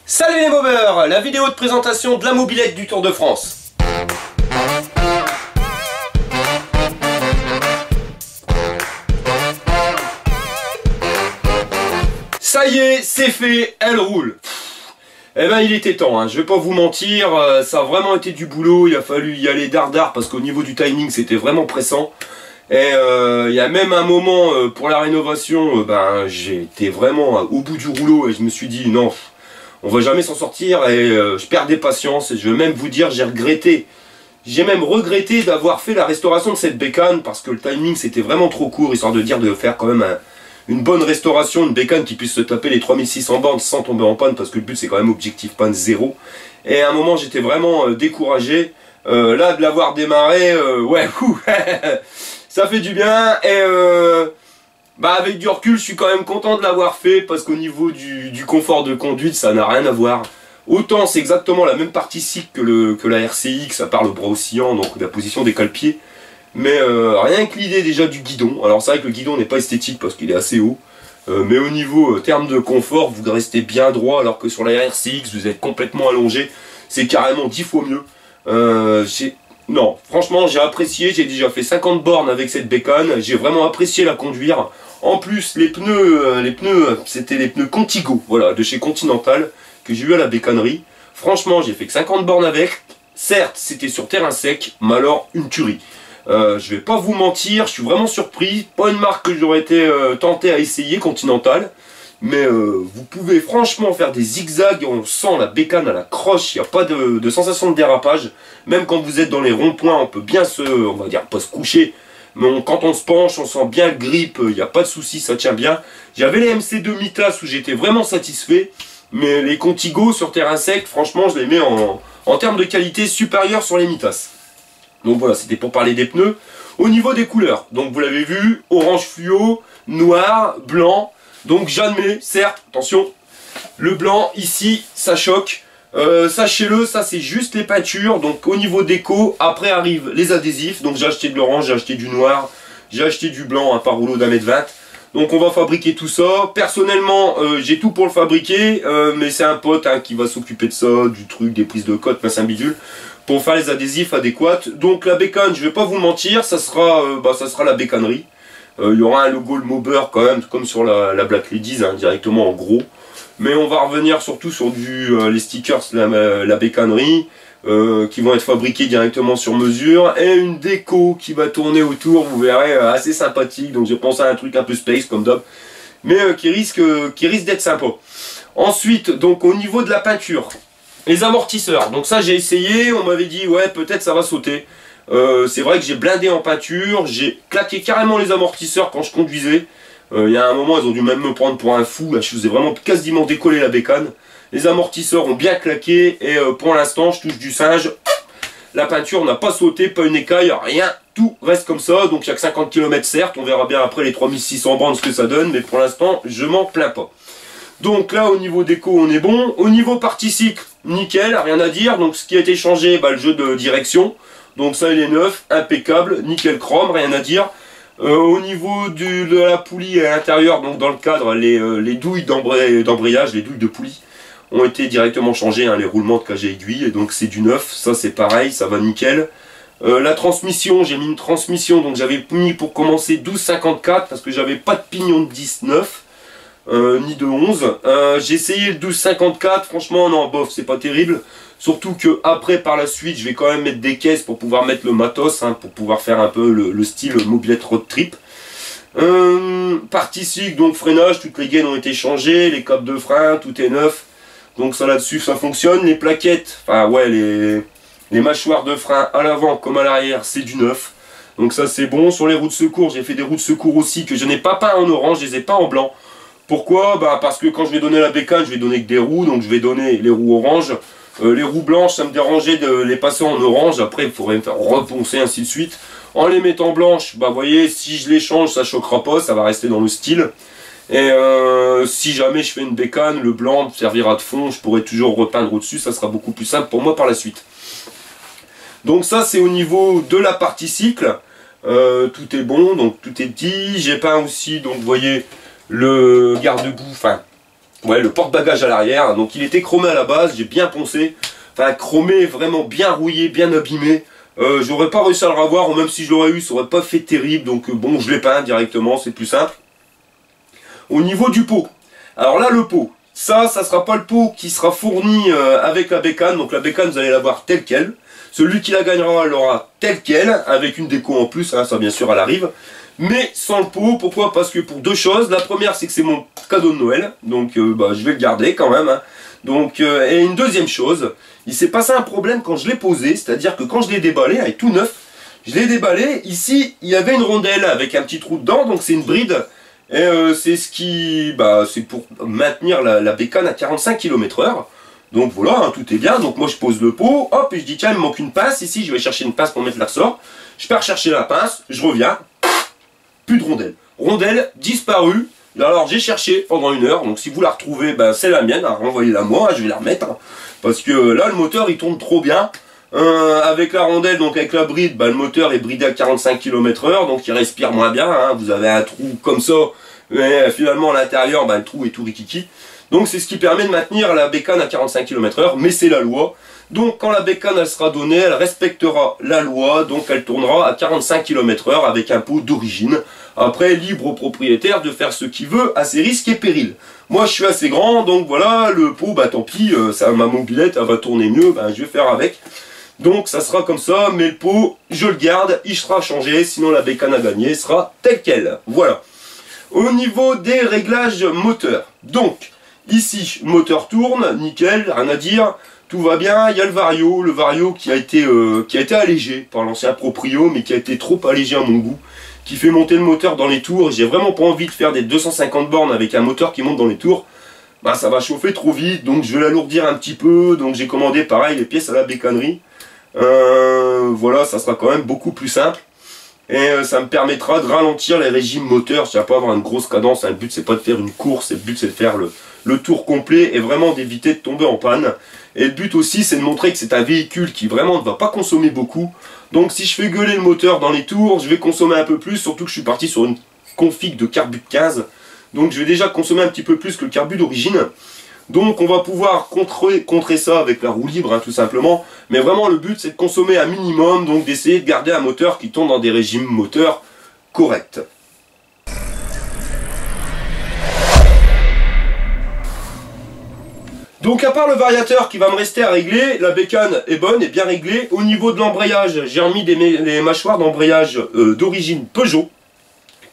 Salut les moveurs, la vidéo de présentation de la mobilette du Tour de France. Ça y est, c'est fait, elle roule. Eh ben il était temps, hein. Je vais pas vous mentir, ça a vraiment été du boulot, il a fallu y aller dardard parce qu'au niveau du timing c'était vraiment pressant. Et il y a même un moment pour la rénovation, j'ai été vraiment au bout du rouleau et je me suis dit non, on va jamais s'en sortir et je perdais patience et je vais même vous dire j'ai même regretté d'avoir fait la restauration de cette bécane parce que le timing c'était vraiment trop court, histoire de dire de faire quand même une bonne restauration, une bécane qui puisse se taper les 3600 bornes sans tomber en panne parce que le but c'est quand même objectif panne 0. Et à un moment j'étais vraiment découragé, là de l'avoir démarré, ça fait du bien et avec du recul je suis quand même content de l'avoir fait parce qu'au niveau du confort de conduite ça n'a rien à voir. Autant c'est exactement la même partie cycle que la RCX à part le bras oscillant, donc la position des cale-pieds. Mais rien que l'idée déjà du guidon, alors c'est vrai que le guidon n'est pas esthétique parce qu'il est assez haut, mais au niveau terme de confort vous restez bien droit alors que sur la RCX vous êtes complètement allongé, c'est carrément 10 fois mieux. Non, franchement j'ai apprécié, j'ai déjà fait 50 bornes avec cette bécane, j'ai vraiment apprécié la conduire. En plus les pneus c'était les pneus Contigo, voilà, de chez Continental, que j'ai eu à la bécannerie. Franchement j'ai fait que 50 bornes avec, certes c'était sur terrain sec, mais alors une tuerie. Je vais pas vous mentir, je suis vraiment surpris, pas une marque que j'aurais été tenté à essayer, Continental. Mais vous pouvez franchement faire des zigzags, on sent la bécane à la croche, il n'y a pas de sensation de dérapage. Même quand vous êtes dans les ronds-points, on peut bien on va dire pas se coucher, mais quand on se penche, on sent bien le grip, il n'y a pas de souci, ça tient bien. J'avais les MC2 Mitas où j'étais vraiment satisfait, mais les Contigo sur terrain sec, franchement je les mets en termes de qualité supérieure sur les Mitas. Donc voilà, c'était pour parler des pneus. Au niveau des couleurs, donc vous l'avez vu, orange fluo, noir, blanc. Donc j'admets, certes, attention, le blanc ici, ça choque. Sachez-le, ça c'est juste les peintures. Donc au niveau déco, après arrivent les adhésifs. Donc j'ai acheté de l'orange, j'ai acheté du noir, j'ai acheté du blanc, par rouleau d'1,20 m. Donc on va fabriquer tout ça. Personnellement, j'ai tout pour le fabriquer, mais c'est un pote qui va s'occuper de ça, du truc, des prises de cote, c'est un bidule, pour faire les adhésifs adéquats. Donc la bécane, je vais pas vous mentir, ça sera la bécannerie. Il y aura un logo, le Mober quand même, comme sur la Black Ladies, directement en gros. Mais on va revenir surtout sur les stickers, la bécannerie, qui vont être fabriqués directement sur mesure. Et une déco qui va tourner autour, vous verrez, assez sympathique. Donc j'ai pensé à un truc un peu space comme d'hab, mais qui risque d'être sympa. Ensuite, donc au niveau de la peinture, les amortisseurs. Donc ça j'ai essayé, on m'avait dit ouais peut-être ça va sauter. C'est vrai que j'ai blindé en peinture, j'ai claqué carrément les amortisseurs quand je conduisais. Il y a un moment, ils ont dû même me prendre pour un fou. Là, je faisais vraiment quasiment décoller la bécane. Les amortisseurs ont bien claqué et pour l'instant, je touche du singe. La peinture n'a pas sauté, pas une écaille, rien. Tout reste comme ça. Donc il n'y a que 50 km certes. On verra bien après les 3600 bornes ce que ça donne. Mais pour l'instant, je m'en plains pas. Donc là, au niveau déco, on est bon. Au niveau partie cycle, nickel, rien à dire. Donc ce qui a été changé, le jeu de direction. Donc ça il est neuf, impeccable, nickel chrome, rien à dire. Au niveau de la poulie à l'intérieur, donc dans le cadre, les douilles d'embrayage, les douilles de poulie ont été directement changées, les roulements de cage à aiguille, et donc c'est du neuf, ça c'est pareil, ça va nickel. La transmission, j'ai mis une transmission, donc j'avais mis pour commencer 12,54 parce que j'avais pas de pignon de 19. Ni de 11. J'ai essayé le 12,54, franchement non, bof, c'est pas terrible. Surtout que après par la suite je vais quand même mettre des caisses pour pouvoir mettre le matos, pour pouvoir faire un peu le style mobilette road trip. Partie cycle, donc freinage, toutes les gaines ont été changées, les câbles de frein, tout est neuf. Donc ça là-dessus ça fonctionne. Les plaquettes, les mâchoires de frein à l'avant comme à l'arrière c'est du neuf. Donc ça c'est bon. Sur les roues de secours, j'ai fait des roues de secours aussi que je n'ai pas peint en orange, je les ai pas en blanc. Pourquoi? Parce que quand je vais donner la bécane, je vais donner que des roues, donc je vais donner les roues orange. Les roues blanches, ça me dérangeait de les passer en orange, après il faudrait me faire reponcer, ainsi de suite. En les mettant blanches, vous voyez, si je les change, ça choquera pas, ça va rester dans le style. Et si jamais je fais une bécane, le blanc me servira de fond, je pourrai toujours repeindre au-dessus, ça sera beaucoup plus simple pour moi par la suite. Donc ça c'est au niveau de la partie cycle, tout est bon, donc tout est dit. J'ai peint aussi, donc vous voyez, le garde-boue, Ouais, le porte-bagages à l'arrière. Donc il était chromé à la base, j'ai bien poncé. Enfin, chromé, vraiment bien rouillé, bien abîmé. J'aurais pas réussi à le revoir, ou même si je l'aurais eu, ça aurait pas fait terrible. Donc bon, je l'ai peint directement, c'est plus simple. Au niveau du pot. Alors là, le pot. Ça sera pas le pot qui sera fourni avec la bécane. Donc la bécane, vous allez la voir telle quelle. Celui qui la gagnera l'aura telle quelle, avec une déco en plus, hein, ça bien sûr elle arrive. Mais sans le pot, pourquoi? Parce que pour deux choses. La première, c'est que c'est mon cadeau de Noël. Donc je vais le garder quand même. Hein. Donc, et une deuxième chose, il s'est passé un problème quand je l'ai posé. C'est-à-dire que quand je l'ai déballé, avec tout neuf, je l'ai déballé. Ici, il y avait une rondelle avec un petit trou dedans. Donc c'est une bride. Et c'est ce qui, c'est pour maintenir la bécane à 45 km/h. Donc voilà, hein, tout est bien. Donc moi je pose le pot, hop, et je dis tiens, il me manque une pince. Ici, je vais chercher une pince pour mettre la ressort. Je pars chercher la pince, je reviens, plus de rondelle. Rondelle disparue. Alors j'ai cherché pendant 1 heure. Donc si vous la retrouvez, c'est la mienne. Renvoyez-la moi, je vais la remettre. Parce que là, le moteur il tourne trop bien. Avec la rondelle, donc avec la bride, le moteur est bridé à 45 km/h, donc il respire moins bien. Hein. Vous avez un trou comme ça, mais finalement à l'intérieur, le trou est tout rikiki. Donc c'est ce qui permet de maintenir la bécane à 45 km/h, mais c'est la loi. Donc quand la bécane elle sera donnée, elle respectera la loi, donc elle tournera à 45 km/h avec un pot d'origine. Après, libre au propriétaire de faire ce qu'il veut à ses risques et périls. Moi je suis assez grand, donc voilà, le pot, tant pis, ça, ma mobilette elle va tourner mieux, je vais faire avec. Donc ça sera comme ça, mais le pot, je le garde, il sera changé, sinon la bécane à gagner sera telle quelle. Voilà. Au niveau des réglages moteur, donc ici, le moteur tourne, nickel, rien à dire, tout va bien. Il y a le vario qui a été allégé par l'ancien proprio, mais qui a été trop allégé à mon goût, qui fait monter le moteur dans les tours. J'ai vraiment pas envie de faire des 250 bornes avec un moteur qui monte dans les tours. Ça va chauffer trop vite, donc je vais l'alourdir un petit peu. Donc j'ai commandé pareil les pièces à la bécannerie. Voilà, ça sera quand même beaucoup plus simple. Et ça me permettra de ralentir les régimes moteurs. Je ne vais pas avoir une grosse cadence. Le but c'est pas de faire une course, le but c'est de faire le tour complet et vraiment d'éviter de tomber en panne. Et le but aussi c'est de montrer que c'est un véhicule qui vraiment ne va pas consommer beaucoup. Donc si je fais gueuler le moteur dans les tours, je vais consommer un peu plus. Surtout que je suis parti sur une config de carbu de 15. Donc je vais déjà consommer un petit peu plus que le carbu d'origine. Donc on va pouvoir contrer ça avec la roue libre, tout simplement. Mais vraiment le but c'est de consommer un minimum, donc d'essayer de garder un moteur qui tourne dans des régimes moteurs corrects. Donc à part le variateur qui va me rester à régler, la bécane est bonne et bien réglée. Au niveau de l'embrayage, j'ai remis les mâchoires d'embrayage d'origine Peugeot,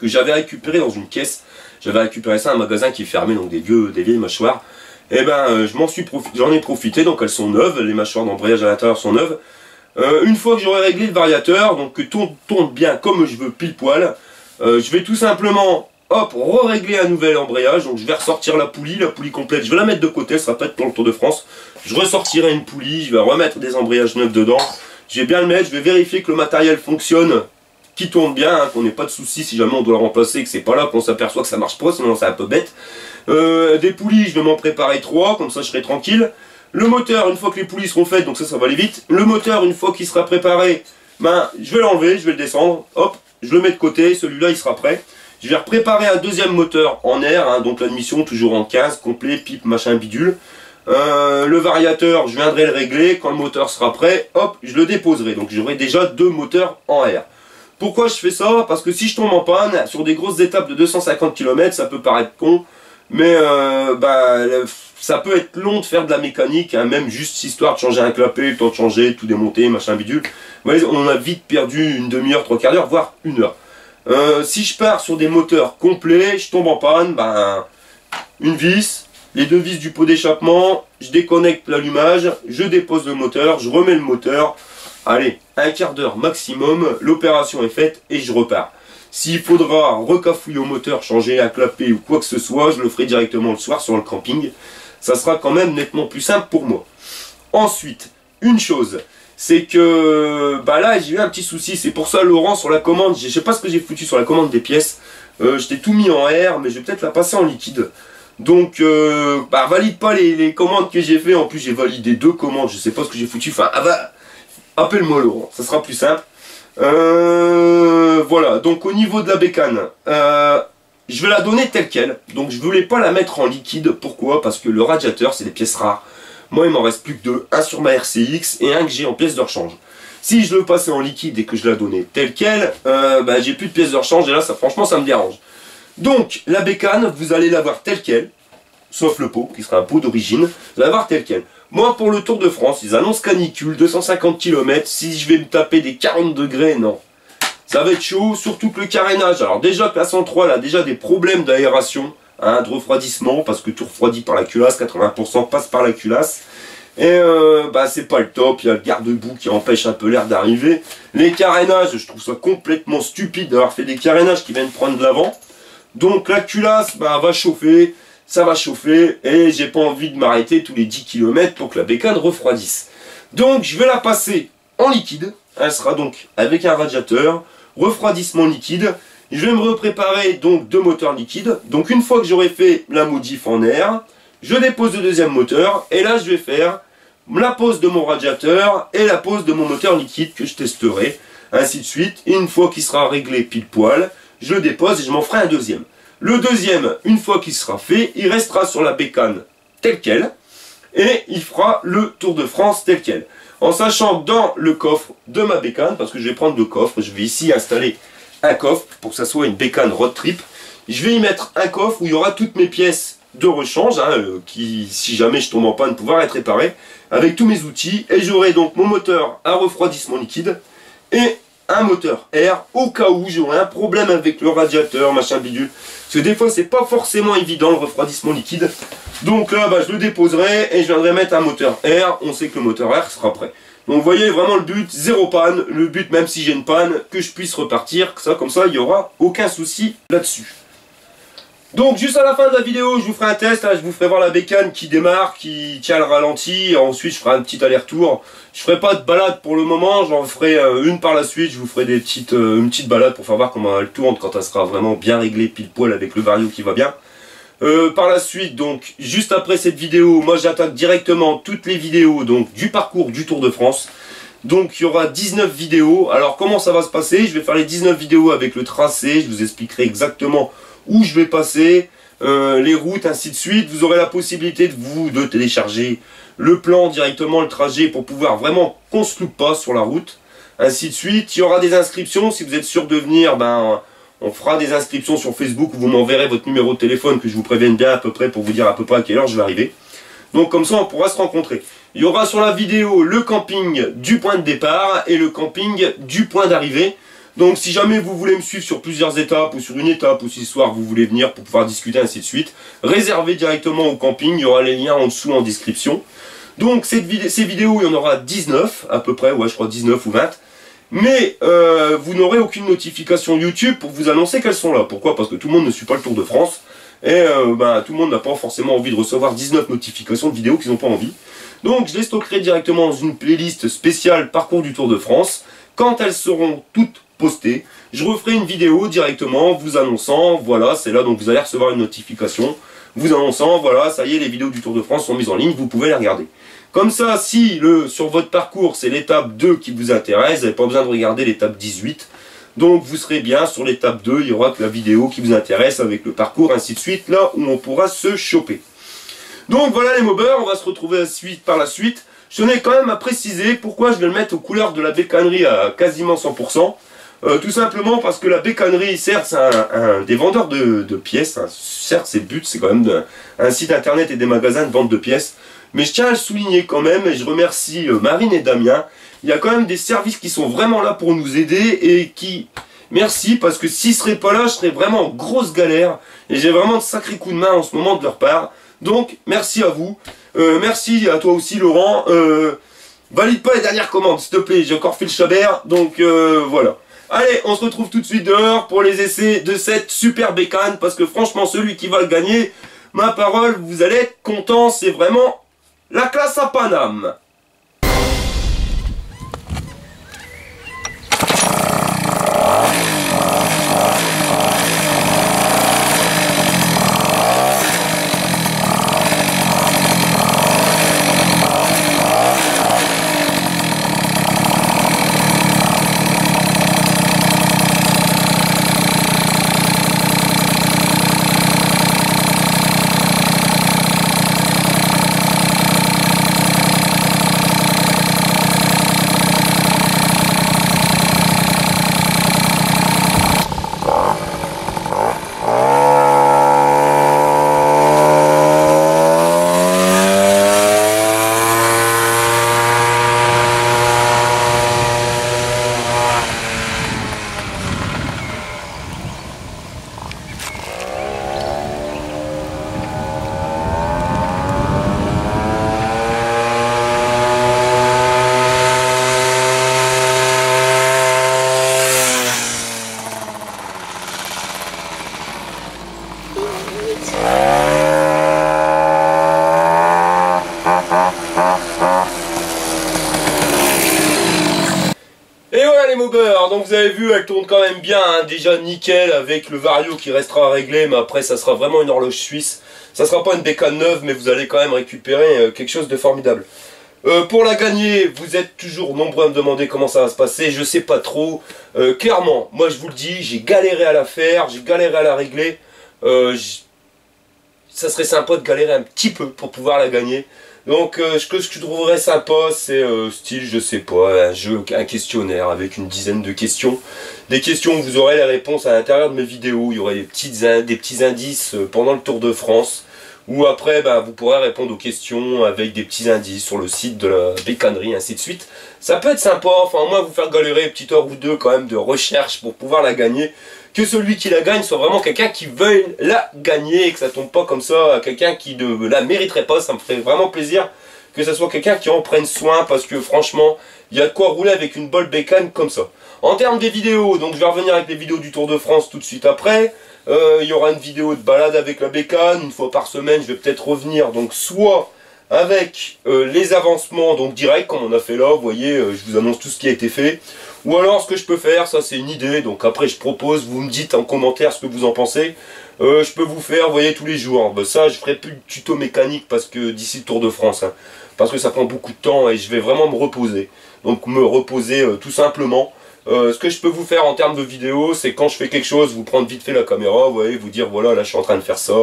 que j'avais récupéré dans une caisse. J'avais récupéré ça à un magasin qui est fermé, donc des vieilles mâchoires. Et j'en ai profité, donc elles sont neuves, les mâchoires d'embrayage à l'intérieur sont neuves. Une fois que j'aurai réglé le variateur, donc que tout tourne bien comme je veux pile poil, je vais tout simplement, régler un nouvel embrayage. Donc je vais ressortir la poulie complète, je vais la mettre de côté, ça va pas être pour le Tour de France. Je ressortirai une poulie, je vais remettre des embrayages neufs dedans. Je vais bien le mettre, je vais vérifier que le matériel fonctionne, qu'il tourne bien, qu'on n'ait pas de soucis si jamais on doit le remplacer et que c'est pas là qu'on s'aperçoit que ça marche pas, sinon c'est un peu bête. Des poulies, je vais m'en préparer 3, comme ça je serai tranquille. Le moteur, une fois que les poulies seront faites, donc ça va aller vite. Le moteur, une fois qu'il sera préparé, je vais l'enlever, je vais le descendre, hop, je le mets de côté, celui-là il sera prêt. Je vais préparer un deuxième moteur en air, donc l'admission toujours en 15, complet, pipe, machin, bidule. Le variateur, je viendrai le régler, quand le moteur sera prêt, hop, je le déposerai. Donc j'aurai déjà 2 moteurs en air. Pourquoi je fais ça? Parce que si je tombe en panne, sur des grosses étapes de 250 km, ça peut paraître con, mais ça peut être long de faire de la mécanique, même juste histoire de changer un clapet, le temps de changer, tout démonter, machin bidule. Vous voyez, on a vite perdu une demi-heure, 3/4 d'heure, voire 1 heure. Si je pars sur des moteurs complets, je tombe en panne, une vis, les 2 vis du pot d'échappement, je déconnecte l'allumage, je dépose le moteur, je remets le moteur. Allez, 1/4 d'heure maximum, l'opération est faite et je repars. S'il faudra recafouiller au moteur, changer un clapet ou quoi que ce soit, je le ferai directement le soir sur le camping. Ça sera quand même nettement plus simple pour moi. Ensuite, une chose, c'est que là j'ai eu un petit souci. C'est pour ça Laurent sur la commande, je sais pas ce que j'ai foutu sur la commande des pièces. Je t'ai tout mis en air, mais je vais peut-être la passer en liquide. Donc valide pas les commandes que j'ai fait. En plus j'ai validé 2 commandes, je sais pas ce que j'ai foutu. Enfin appelle-moi Laurent, ça sera plus simple. Voilà, donc au niveau de la bécane, je vais la donner telle quelle. Donc je voulais pas la mettre en liquide. Pourquoi? Parce que le radiateur, c'est des pièces rares. Moi, il m'en reste plus que deux. Un sur ma RCX et un que j'ai en pièces de rechange. Si je le passais en liquide et que je la donnais telle quelle, j'ai plus de pièces de rechange et là, ça, franchement, ça me dérange. Donc, la bécane, vous allez l'avoir telle quelle, sauf le pot, qui sera un pot d'origine, vous allez l'avoir telle quelle. Moi, pour le Tour de France, ils annoncent canicule, 250 km, si je vais me taper des 40 degrés, non. Ça va être chaud, surtout que le carénage, alors déjà, Classe 103, là, déjà des problèmes d'aération, hein, de refroidissement, parce que tout refroidit par la culasse, 80% passe par la culasse. Et c'est pas le top, il y a le garde-boue qui empêche un peu l'air d'arriver. Les carénages, je trouve ça complètement stupide d'avoir fait des carénages qui viennent prendre de l'avant. Donc la culasse va chauffer, ça va chauffer, et j'ai pas envie de m'arrêter tous les 10 km pour que la bécane refroidisse. Donc je vais la passer en liquide, elle sera donc avec un radiateur, refroidissement liquide. Je vais me repréparer donc deux moteurs liquides. Donc une fois que j'aurai fait la modif en air, je dépose le deuxième moteur, et là je vais faire la pose de mon radiateur et la pose de mon moteur liquide que je testerai, ainsi de suite. Et une fois qu'il sera réglé pile poil, je le dépose et je m'en ferai un deuxième. Le deuxième, une fois qu'il sera fait, il restera sur la bécane telle quelle, et il fera le Tour de France tel quel. En sachant que dans le coffre de ma bécane, parce que je vais prendre le coffre, je vais ici installer un coffre pour que ça soit une bécane road trip. Je vais y mettre un coffre où il y aura toutes mes pièces de rechange, qui, si jamais je tombe en panne, pouvoir être réparé, avec tous mes outils. Et j'aurai donc mon moteur à refroidissement liquide et un moteur air au cas où j'aurai un problème avec le radiateur, machin bidule. Parce que des fois, c'est pas forcément évident le refroidissement liquide. Donc là, je le déposerai et je viendrai mettre un moteur air. On sait que le moteur air sera prêt. Donc vous voyez vraiment le but, zéro panne. Le but, même si j'ai une panne, que je puisse repartir. Comme ça, il n'y aura aucun souci là-dessus. Donc juste à la fin de la vidéo, je vous ferai un test, là, je vous ferai voir la bécane qui démarre, qui tient le ralenti, ensuite je ferai un petit aller-retour. Je ferai pas de balade pour le moment, j'en ferai une par la suite, je vous ferai une petite balade pour faire voir comment elle tourne quand elle sera vraiment bien réglée pile poil avec le vario qui va bien. Par la suite, donc juste après cette vidéo, moi j'attaque directement toutes les vidéos donc du parcours du Tour de France. Donc il y aura 19 vidéos. Alors comment ça va se passer? Je vais faire les 19 vidéos avec le tracé, je vous expliquerai exactement où je vais passer, les routes, ainsi de suite. Vous aurez la possibilité de télécharger le plan directement, le trajet, pour pouvoir vraiment qu'on se loupe pas sur la route, ainsi de suite. Il y aura des inscriptions, si vous êtes sûr de venir, on fera des inscriptions sur Facebook où vous m'enverrez votre numéro de téléphone, que je vous prévienne bien à peu près pour vous dire à peu près à quelle heure je vais arriver. Donc comme ça on pourra se rencontrer. Il y aura sur la vidéo le camping du point de départ et le camping du point d'arrivée. Donc si jamais vous voulez me suivre sur plusieurs étapes ou sur une étape, ou si ce soir vous voulez venir pour pouvoir discuter, ainsi de suite, réservez directement au camping, il y aura les liens en dessous en description. Donc ces vidéos, il y en aura 19 à peu près, ouais je crois 19 ou 20. Mais vous n'aurez aucune notification YouTube pour vous annoncer qu'elles sont là. Pourquoi? Parce que tout le monde ne suit pas le Tour de France. Et tout le monde n'a pas forcément envie de recevoir 19 notifications de vidéos qu'ils n'ont pas envie. Donc je les stockerai directement dans une playlist spéciale parcours du Tour de France. Quand elles seront toutes postées, je referai une vidéo directement vous annonçant, voilà, c'est là, donc vous allez recevoir une notification vous annonçant, voilà, ça y est, les vidéos du Tour de France sont mises en ligne, vous pouvez les regarder. Comme ça, si sur votre parcours c'est l'étape 2 qui vous intéresse, vous n'avez pas besoin de regarder l'étape 18. Donc vous serez bien sur l'étape 2, il y aura que la vidéo qui vous intéresse avec le parcours, ainsi de suite, là où on pourra se choper. Donc voilà les mobbers, on va se retrouver par la suite. Je tenais quand même à préciser pourquoi je vais le mettre aux couleurs de la bécannerie à quasiment 100%. Tout simplement parce que la bécannerie, certes, c'est un des vendeurs de pièces, hein, certes c'est le but, c'est quand même un site internet et des magasins de vente de pièces. Mais je tiens à le souligner quand même, et je remercie Marine et Damien. Il y a quand même des services qui sont vraiment là pour nous aider et qui... Merci, parce que s'ils ne seraient pas là, je serais vraiment en grosse galère. Et j'ai vraiment de sacrés coups de main en ce moment de leur part. Donc, merci à vous. Merci à toi aussi, Laurent. Valide pas les dernières commandes, s'il te plaît. J'ai encore fait le chabert. Donc, voilà. Allez, on se retrouve tout de suite dehors pour les essais de cette super bécane. Parce que franchement, celui qui va le gagner, ma parole, vous allez être content. C'est vraiment la classe à Paname. Alors donc vous avez vu, elle tourne quand même bien, hein, déjà nickel avec le vario qui restera réglé, mais après ça sera vraiment une horloge suisse. Ça sera pas une bécane neuve, mais vous allez quand même récupérer quelque chose de formidable. Pour la gagner, vous êtes toujours nombreux à me demander comment ça va se passer, je sais pas trop. Clairement, moi je vous le dis, j'ai galéré à la faire, j'ai galéré à la régler. Ça serait sympa de galérer un petit peu pour pouvoir la gagner. Donc ce que je trouverais sympa, c'est style, je sais pas, un questionnaire avec une dizaine de questions. Des questions où vous aurez les réponses à l'intérieur de mes vidéos. Il y aurait des petits indices pendant le Tour de France. Ou après, vous pourrez répondre aux questions avec des petits indices sur le site de la bécannerie, ainsi de suite. Ça peut être sympa, enfin au moins vous faire galérer une petite heure ou deux quand même de recherche pour pouvoir la gagner. Que celui qui la gagne soit vraiment quelqu'un qui veuille la gagner et que ça tombe pas comme ça à quelqu'un qui ne la mériterait pas. Ça me ferait vraiment plaisir que ça soit quelqu'un qui en prenne soin parce que franchement, il y a de quoi rouler avec une bonne bécane comme ça. En termes des vidéos, donc je vais revenir avec les vidéos du Tour de France tout de suite après. Il y aura une vidéo de balade avec la bécane, une fois par semaine, je vais peut-être revenir, donc soit avec les avancements, donc direct, comme on a fait là, vous voyez, je vous annonce tout ce qui a été fait, ou alors ce que je peux faire, ça c'est une idée, donc après je propose, vous me dites en commentaire ce que vous en pensez, je peux vous faire, vous voyez, tous les jours, ça je ferai plus de tuto mécanique, parce que d'ici le Tour de France, hein, parce que ça prend beaucoup de temps, et je vais vraiment me reposer, donc me reposer tout simplement. Ce que je peux vous faire en termes de vidéo, c'est quand je fais quelque chose, vous prendre vite fait la caméra, vous voyez, vous dire voilà, là je suis en train de faire ça.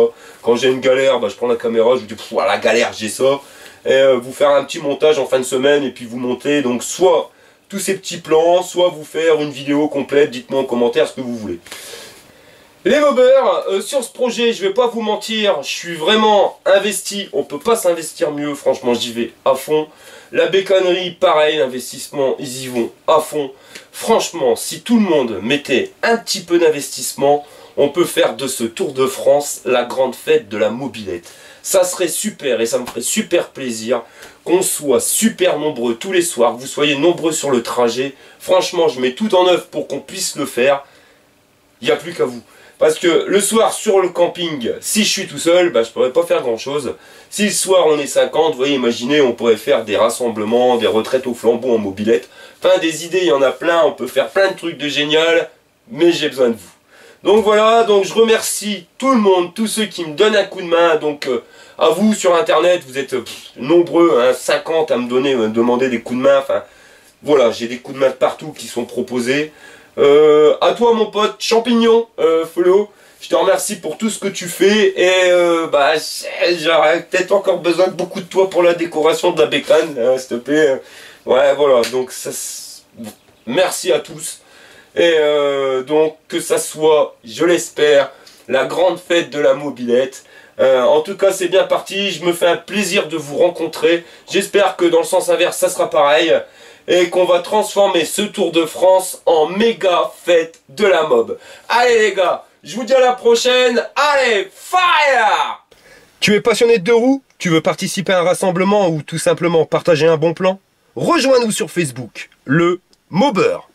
Quand j'ai une galère, je prends la caméra, je vous dis voilà, galère, j'ai ça. Et vous faire un petit montage en fin de semaine et puis vous monter donc soit tous ces petits plans, soit vous faire une vidéo complète, dites-moi en commentaire ce que vous voulez. Les mobeurs, sur ce projet, je vais pas vous mentir, je suis vraiment investi, on peut pas s'investir mieux, franchement j'y vais à fond. La bécannerie, pareil, l'investissement, ils y vont à fond. Franchement, si tout le monde mettait un petit peu d'investissement, on peut faire de ce Tour de France la grande fête de la mobilette. Ça serait super et ça me ferait super plaisir qu'on soit super nombreux tous les soirs, que vous soyez nombreux sur le trajet. Franchement, je mets tout en œuvre pour qu'on puisse le faire. Il n'y a plus qu'à vous. Parce que le soir sur le camping, si je suis tout seul, je pourrais pas faire grand chose. Si le soir on est 50, vous voyez, imaginez, on pourrait faire des rassemblements, des retraites au flambeau en mobilette. Enfin, des idées, il y en a plein, on peut faire plein de trucs de génial, mais j'ai besoin de vous. Donc voilà, donc je remercie tout le monde, tous ceux qui me donnent un coup de main. Donc à vous sur internet, vous êtes nombreux, hein, 50 à me demander des coups de main. Enfin, voilà, j'ai des coups de main de partout qui sont proposés. À toi mon pote champignon, Follow, je te remercie pour tout ce que tu fais et j'aurais peut-être encore besoin de beaucoup de toi pour la décoration de la bécane, hein, s'il te plaît. Ouais, voilà, donc ça, merci à tous et donc que ça soit, je l'espère, la grande fête de la mobilette. En tout cas c'est bien parti, je me fais un plaisir de vous rencontrer, j'espère que dans le sens inverse ça sera pareil. Et qu'on va transformer ce Tour de France en méga fête de la mob. Allez les gars, je vous dis à la prochaine. Allez, fire! Tu es passionné de deux roues? Tu veux participer à un rassemblement ou tout simplement partager un bon plan? Rejoins-nous sur Facebook, le Mobeur.